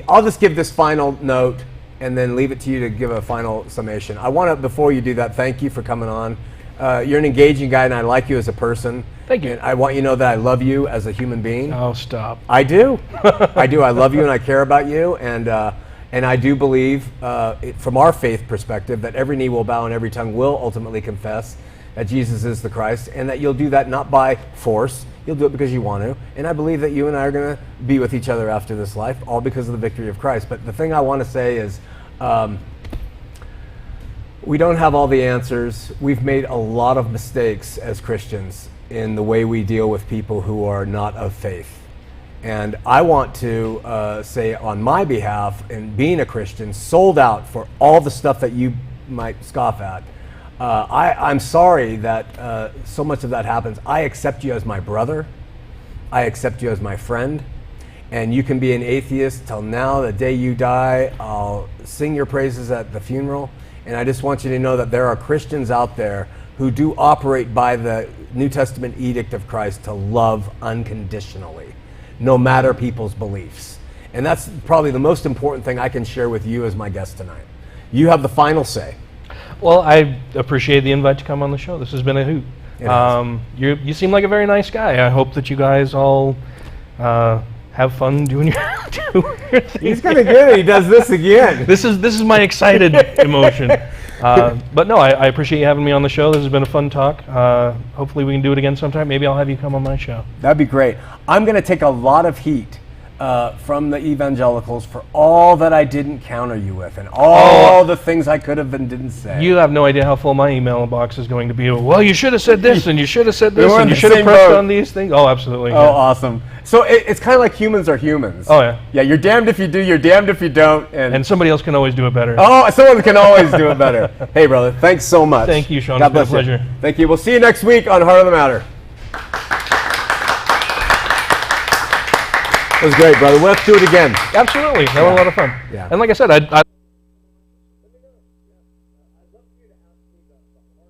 I'll just give this final note and then leave it to you to give a final summation. I want to, before you do that, thank you for coming on. You're an engaging guy, and I like you as a person. Thank you. And I want you to know that I love you as a human being. Oh, stop. I do. I do. I love you, and I care about you, and I do believe, from our faith perspective, that every knee will bow and every tongue will ultimately confess that Jesus is the Christ, and that you'll do that not by force. You'll do it because you want to. And I believe that you and I are going to be with each other after this life, all because of the victory of Christ. But the thing I want to say is, we don't have all the answers. We've made a lot of mistakes as Christians in the way we deal with people who are not of faith. And I want to say on my behalf, in being a Christian, sold out for all the stuff that you might scoff at, I'm sorry that so much of that happens. I accept you as my brother. I accept you as my friend. And you can be an atheist till now, the day you die. I'll sing your praises at the funeral. And I just want you to know that there are Christians out there who do operate by the New Testament edict of Christ to love unconditionally, no matter people's beliefs. And that's probably the most important thing I can share with you as my guest tonight. You have the final say. Well, I appreciate the invite to come on the show. This has been a hoot. You seem like a very nice guy. I hope that you guys all have fun doing your thing. He's gonna get it. He does this again. This is my excited emotion. But no, I appreciate you having me on the show. This has been a fun talk. Hopefully we can do it again sometime. Maybe I'll have you come on my show. That'd be great. I'm gonna take a lot of heat from the evangelicals for all that I didn't counter you with and all the things I could have and didn't say. You have no idea how full my email box is going to be. Well, you should have said this, and you should have said this, We're in and you the should have same pressed boat. on these things. Oh, absolutely. Oh, Yeah. awesome. So it's kind of like humans are humans. Oh, yeah. Yeah, you're damned if you do, you're damned if you don't. And somebody else can always do it better. oh, someone can always do it better. Hey, brother, thanks so much. Thank you, Shawn. God It's been a bless you. pleasure. Thank you. We'll see you next week on Heart of the Matter. It was great, brother. We'll have to do it again. Absolutely. That was a lot of fun. Yeah. And like I said, I